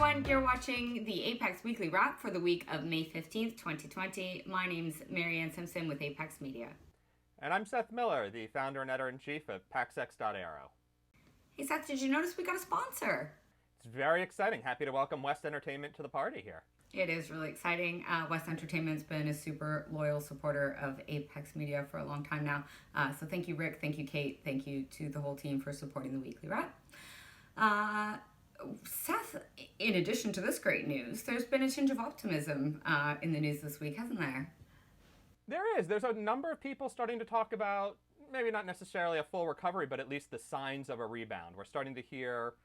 everyone, you're watching the Apex Weekly Wrap for the week of May 15th, 2020. My name's Maryann Simson with Apex Media. And I'm Seth Miller, the founder and editor-in-chief of PaxEx.aero. Hey Seth, did you notice we got a sponsor? It's very exciting. Happy to welcome West Entertainment to the party here. It is really exciting. West Entertainment's been a super loyal supporter of Apex Media for a long time now. So thank you, Rick. Thank you, Kate. Thank you to the whole team for supporting the Weekly Wrap. Seth, in addition to this great news, there's been a tinge of optimism in the news this week, hasn't there? There is. There's a number of people starting to talk about, maybe not necessarily a full recovery, but at least the signs of a rebound. We're starting to hear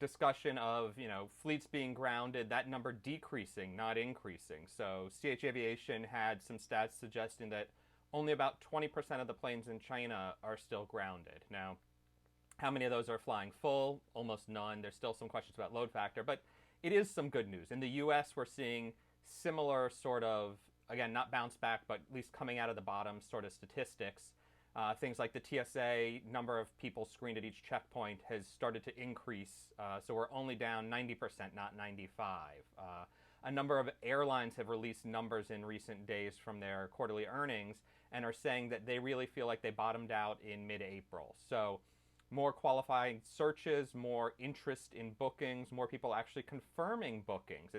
discussion of, fleets being grounded, that number decreasing, not increasing. So CH Aviation had some stats suggesting that only about 20% of the planes in China are still grounded. Now, how many of those are flying full? Almost none. There's still some questions about load factor, but it is some good news. In the US, we're seeing similar sort of, again, not bounce back, but at least coming out of the bottom sort of statistics. Things like the TSA number of people screened at each checkpoint has started to increase, so we're only down 90%, not 95. A number of airlines have released numbers in recent days from their quarterly earnings and are saying that they really feel like they bottomed out in mid-April. So more qualifying searches, more interest in bookings, more people actually confirming bookings.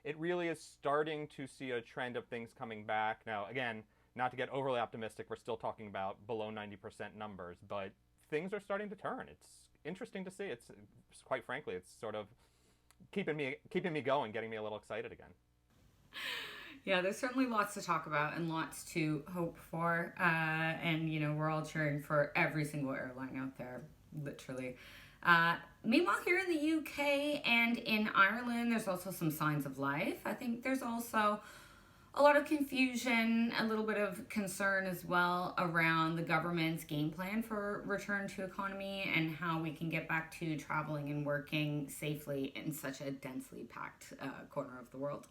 It really is starting to see a trend of things coming back. Now, again, not to get overly optimistic, we're still talking about below 90% numbers, but things are starting to turn. It's interesting to see. It's quite frankly, it's sort of keeping me going, getting me a little excited again. Yeah, there's certainly lots to talk about and lots to hope for. And, we're all cheering for every single airline out there, literally. Meanwhile, here in the UK and in Ireland, there's also some signs of life. I think there's also a lot of confusion, a little bit of concern as well around the government's game plan for return to economy and how we can get back to traveling and working safely in such a densely packed corner of the world.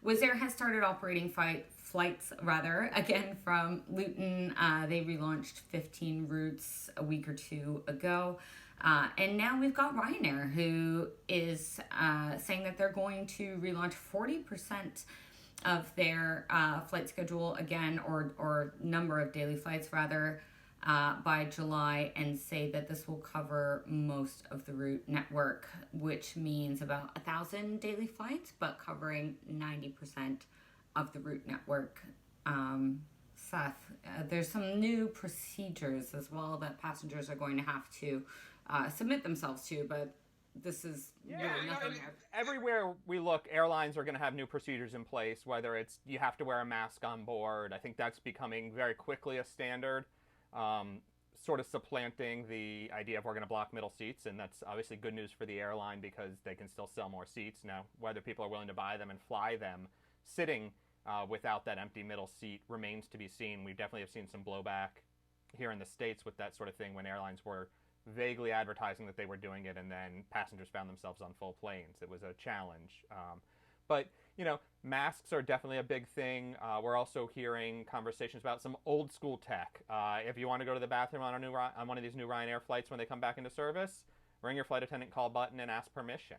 Wizz Air has started operating flights again from Luton. They relaunched 15 routes a week or two ago. And now we've got Ryanair, who is saying that they're going to relaunch 40% of their flight schedule again, or number of daily flights by July, and say that this will cover most of the route network, which means about 1,000 daily flights, but covering 90% of the route network. Seth, there's some new procedures as well that passengers are going to have to submit themselves to, but this is really nothing. Everywhere we look, airlines are going to have new procedures in place, whether it's you have to wear a mask on board. I think that's becoming very quickly a standard, sort of supplanting the idea of we're going to block middle seats, and that's obviously good news for the airline because they can still sell more seats. Now, whether people are willing to buy them and fly them sitting without that empty middle seat remains to be seen. We definitely have seen some blowback here in the States with that sort of thing when airlines were vaguely advertising that they were doing it and then passengers found themselves on full planes. It was a challenge. But, masks are definitely a big thing. We're also hearing conversations about some old school tech. If you want to go to the bathroom on one of these new Ryanair flights when they come back into service, ring your flight attendant call button and ask permission.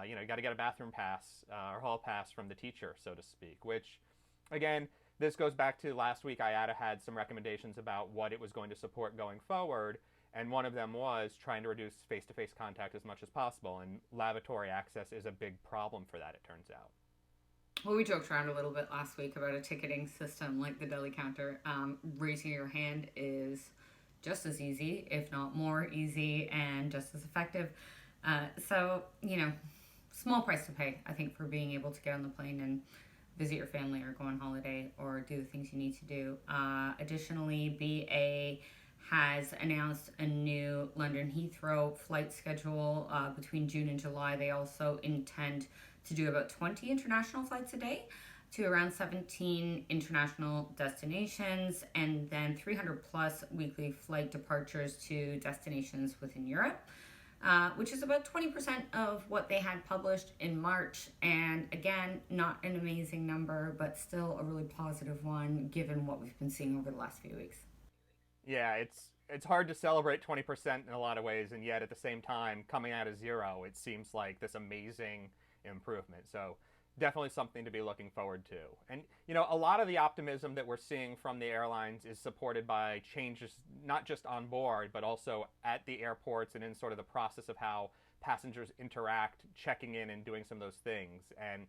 You got to get a bathroom pass or hall pass from the teacher, so to speak, which, again, this goes back to last week. IATA had some recommendations about what it was going to support going forward. And one of them was trying to reduce face-to-face contact as much as possible. And lavatory access is a big problem for that, it turns out. Well, we joked around a little bit last week about a ticketing system like the deli counter. Raising your hand is just as easy, if not more easy, and just as effective. So, small price to pay, I think, for being able to get on the plane and visit your family or go on holiday or do the things you need to do. Additionally, BA has announced a new London Heathrow flight schedule between June and July. They also intend to do about 20 international flights a day to around 17 international destinations, and then 300 plus weekly flight departures to destinations within Europe, which is about 20% of what they had published in March. And again, not an amazing number, but still a really positive one given what we've been seeing over the last few weeks. Yeah, it's hard to celebrate 20% in a lot of ways, and yet at the same time, coming out of zero, it seems like this amazing improvement. So definitely something to be looking forward to. And, a lot of the optimism that we're seeing from the airlines is supported by changes, not just on board, but also at the airports and in sort of the process of how passengers interact, checking in and doing some of those things. And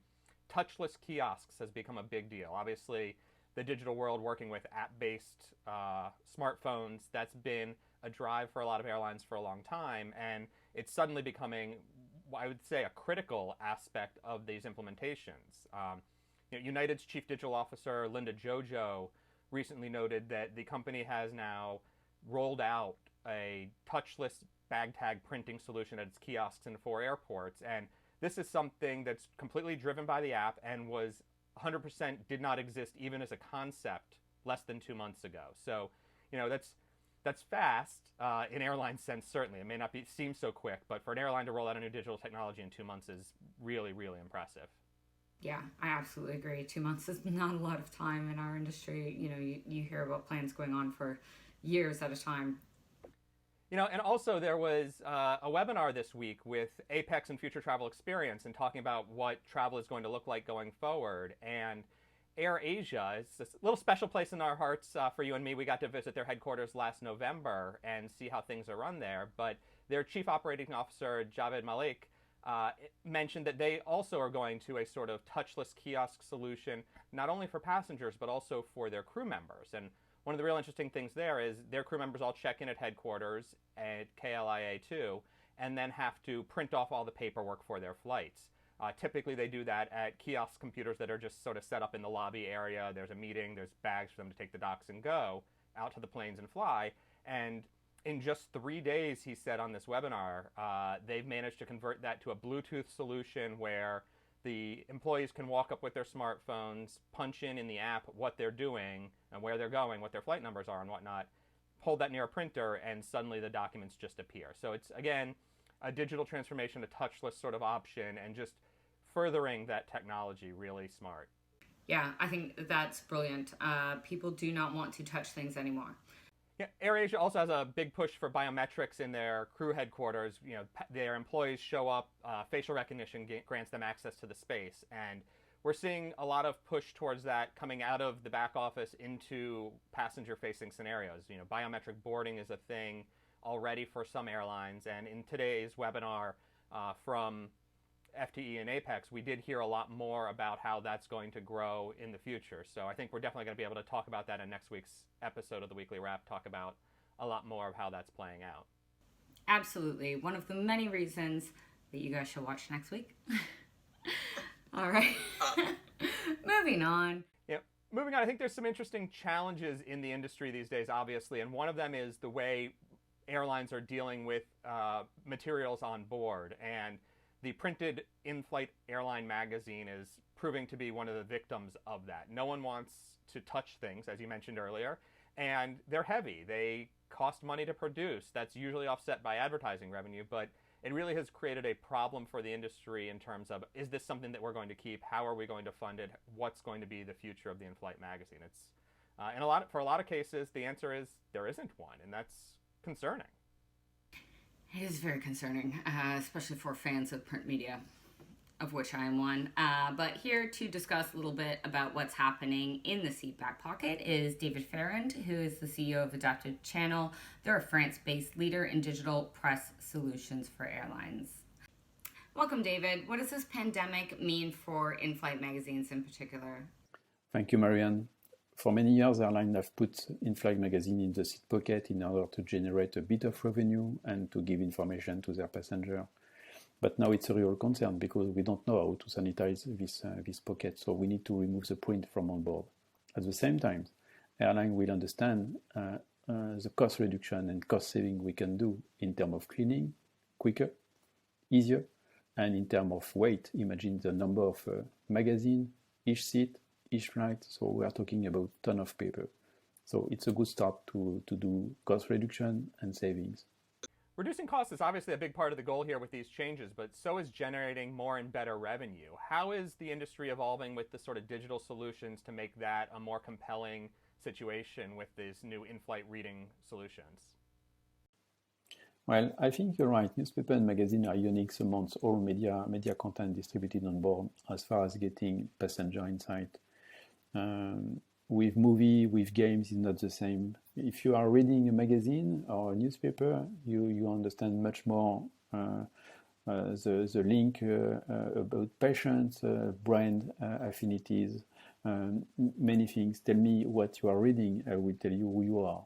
touchless kiosks has become a big deal. Obviously, the digital world working with app-based smartphones, that's been a drive for a lot of airlines for a long time, and it's suddenly becoming, I would say, a critical aspect of these implementations. United's Chief Digital Officer, Linda Jojo, recently noted that the company has now rolled out a touchless bag tag printing solution at its kiosks in 4 airports, and this is something that's completely driven by the app and was 100% did not exist even as a concept less than 2 months ago. So, that's fast in airline sense, certainly. It may not seem so quick, but for an airline to roll out a new digital technology in 2 months is really, really impressive. Yeah, I absolutely agree. 2 months is not a lot of time in our industry. You hear about plans going on for years at a time. And also there was a webinar this week with Apex and Future Travel Experience and talking about what travel is going to look like going forward. And AirAsia is a little special place in our hearts for you and me. We got to visit their headquarters last November and see how things are run there. But their Chief Operating Officer, Javed Malik, mentioned that they also are going to a sort of touchless kiosk solution, not only for passengers, but also for their crew members. And one of the real interesting things there is their crew members all check in at headquarters at KLIA2 and then have to print off all the paperwork for their flights. Typically they do that at kiosk computers that are just sort of set up in the lobby area. There's a meeting, there's bags for them to take the docks and go out to the planes and fly. And in just 3 days, he said on this webinar, they've managed to convert that to a Bluetooth solution where the employees can walk up with their smartphones, punch in the app what they're doing and where they're going, what their flight numbers are and whatnot, hold that near a printer, and suddenly the documents just appear. So it's, again, a digital transformation, a touchless sort of option, and just furthering that technology really smart. Yeah, I think that's brilliant. People do not want to touch things anymore. Yeah, AirAsia also has a big push for biometrics in their crew headquarters. Their employees show up, facial recognition grants them access to the space, and we're seeing a lot of push towards that coming out of the back office into passenger-facing scenarios. Biometric boarding is a thing already for some airlines, and in today's webinar from FTE and Apex, we did hear a lot more about how that's going to grow in the future. So I think we're definitely going to be able to talk about that in next week's episode of the Weekly Wrap, talk about a lot more of how that's playing out. Absolutely. One of the many reasons that you guys should watch next week. All right. Moving on. Yeah. Moving on, I think there's some interesting challenges in the industry these days, obviously, and one of them is the way airlines are dealing with materials on board. And the printed in-flight airline magazine is proving to be one of the victims of that. No one wants to touch things, as you mentioned earlier, and they're heavy. They cost money to produce. That's usually offset by advertising revenue, but it really has created a problem for the industry in terms of, is this something that we're going to keep? How are we going to fund it? What's going to be the future of the in-flight magazine? It's for a lot of cases, the answer is there isn't one, and that's concerning. It is very concerning, especially for fans of print media, of which I am one. But here to discuss a little bit about what's happening in the seat back pocket is David Fairand, who is the CEO of Adapted Channel. They're a France-based leader in digital press solutions for airlines. Welcome, David. What does this pandemic mean for in-flight magazines in particular? Thank you, Maryann. For many years, airlines have put in-flight magazine in the seat pocket in order to generate a bit of revenue and to give information to their passenger. But now it's a real concern because we don't know how to sanitize this pocket, so we need to remove the print from on board. At the same time, airline will understand the cost reduction and cost saving we can do in terms of cleaning, quicker, easier, and in terms of weight. Imagine the number of magazine, each seat, each flight, so we are talking about a ton of paper. So it's a good start to do cost reduction and savings. Reducing costs is obviously a big part of the goal here with these changes, but so is generating more and better revenue. How is the industry evolving with the sort of digital solutions to make that a more compelling situation with these new in-flight reading solutions? Well, I think you're right. Newspaper and magazine are unique amongst all media content distributed on board as far as getting passenger insight. With movie, with games, is not the same. If you are reading a magazine or a newspaper, you understand much more the link about patients, brand affinities, many things. Tell me what you are reading, I will tell you who you are.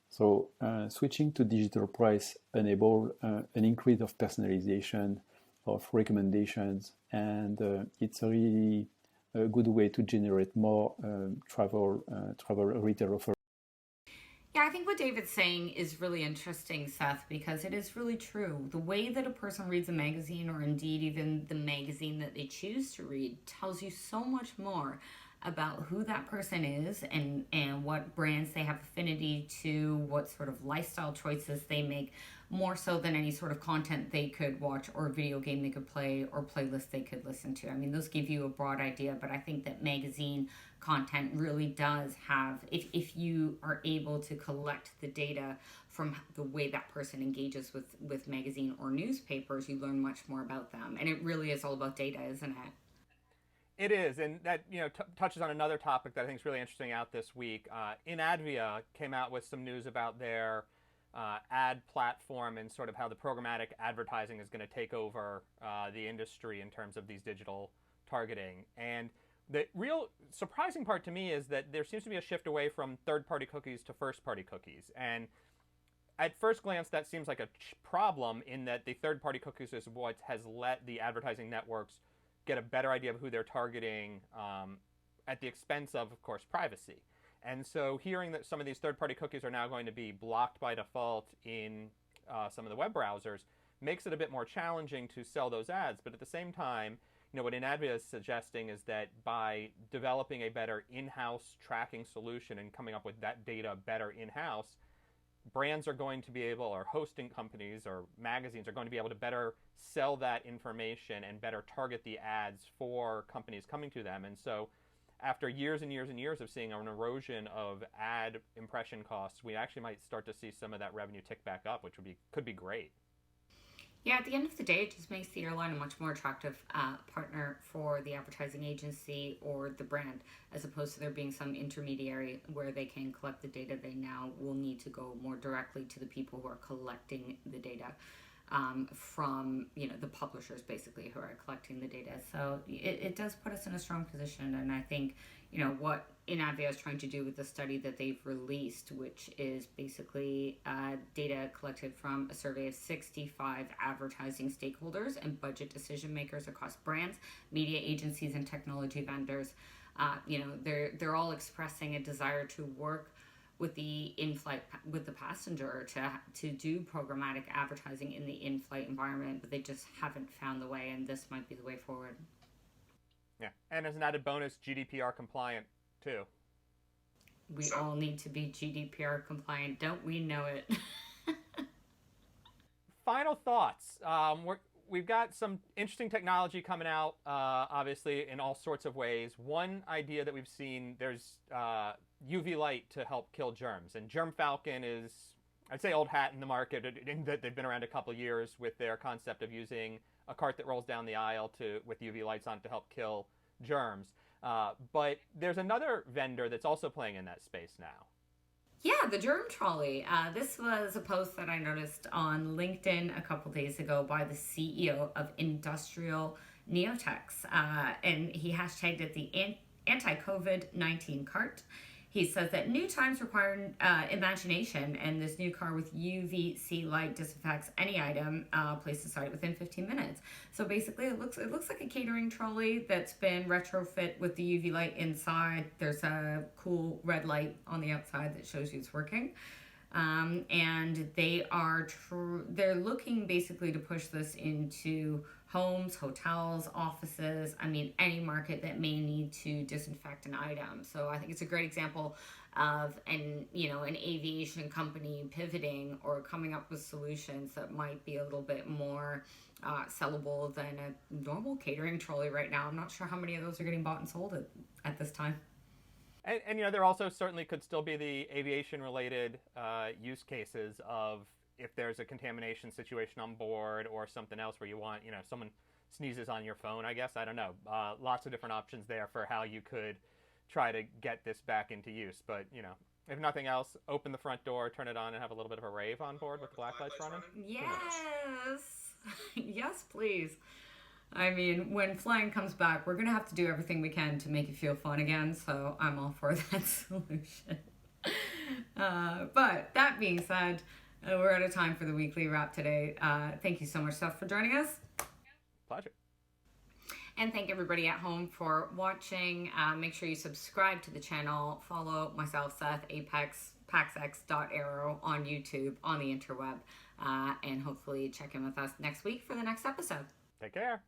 So switching to digital price enable an increase of personalization, of recommendations, and it's a really a good way to generate more travel retail offers. Yeah, I think what David's saying is really interesting, Seth, because it is really true. The way that a person reads a magazine, or indeed even the magazine that they choose to read, tells you so much more about who that person is and what brands they have affinity to, what sort of lifestyle choices they make, more so than any sort of content they could watch or video game they could play or playlist they could listen to. I mean, those give you a broad idea, but I think that magazine content really does have, if you are able to collect the data from the way that person engages with magazine or newspapers, you learn much more about them. And it really is all about data, isn't it? It is, and that touches on another topic that I think is really interesting out this week. Inadvia came out with some news about their ad platform and sort of how the programmatic advertising is going to take over the industry in terms of these digital targeting. And the real surprising part to me is that there seems to be a shift away from third-party cookies to first-party cookies. And at first glance, that seems like a problem in that the third-party cookies is what has let the advertising networks get a better idea of who they're targeting at the expense of course, privacy. And so hearing that some of these third-party cookies are now going to be blocked by default in some of the web browsers makes it a bit more challenging to sell those ads. But at the same time, what Inadvia is suggesting is that by developing a better in-house tracking solution and coming up with that data better in-house, brands are going to be able, or hosting companies or magazines are going to be able to better sell that information and better target the ads for companies coming to them. And so after years and years and years of seeing an erosion of ad impression costs, we actually might start to see some of that revenue tick back up, which could be great. Yeah, at the end of the day, it just makes the airline a much more attractive partner for the advertising agency or the brand, as opposed to there being some intermediary where they can collect the data. They now will need to go more directly to the people who are collecting the data from, the publishers, basically, who are collecting the data. So it does put us in a strong position. And I think, what Inadvia is trying to do with the study that they've released, which is basically data collected from a survey of 65 advertising stakeholders and budget decision makers across brands, media agencies, and technology vendors. They're all expressing a desire to work with the in-flight, with the passenger, to do programmatic advertising in the in-flight environment, but they just haven't found the way, and this might be the way forward. Yeah, and as an added bonus, GDPR compliant too. We all need to be GDPR compliant, don't we know it? Final thoughts. We've got some interesting technology coming out, obviously, in all sorts of ways. One idea that we've seen, there's UV light to help kill germs. And Germ Falcon is, I'd say, old hat in the market, in that they've been around a couple years with their concept of using a cart that rolls down the aisle with UV lights on to help kill germs. But there's another vendor that's also playing in that space now. Yeah, the Germ Trolley. This was a post that I noticed on LinkedIn a couple days ago by the CEO of Industrial Neotex. And he hashtagged it the anti-COVID-19 cart. He says that new times require imagination, and this new car with UVC light disinfects any item placed aside within 15 minutes. So basically, it looks like a catering trolley that's been retrofit with the UV light inside. There's a cool red light on the outside that shows you it's working. And they're looking basically to push this into homes, hotels, offices, any market that may need to disinfect an item. So I think it's a great example of an aviation company pivoting or coming up with solutions that might be a little bit more sellable than a normal catering trolley right now. I'm not sure how many of those are getting bought and sold at this time. And there also certainly could still be the aviation-related use cases of if there's a contamination situation on board or something else where you want, someone sneezes on your phone, I guess. I don't know. Lots of different options there for how you could try to get this back into use. But, if nothing else, open the front door, turn it on, and have a little bit of a rave on board with the black lights running. Yes. Yes, please. I mean, when flying comes back, we're going to have to do everything we can to make it feel fun again. So I'm all for that solution. But that being said, we're out of time for the weekly wrap today. Thank you so much, Seth, for joining us. Pleasure. And thank everybody at home for watching. Make sure you subscribe to the channel. Follow myself, Seth, PaxEx.aero on YouTube, on the interweb. And hopefully check in with us next week for the next episode. Take care.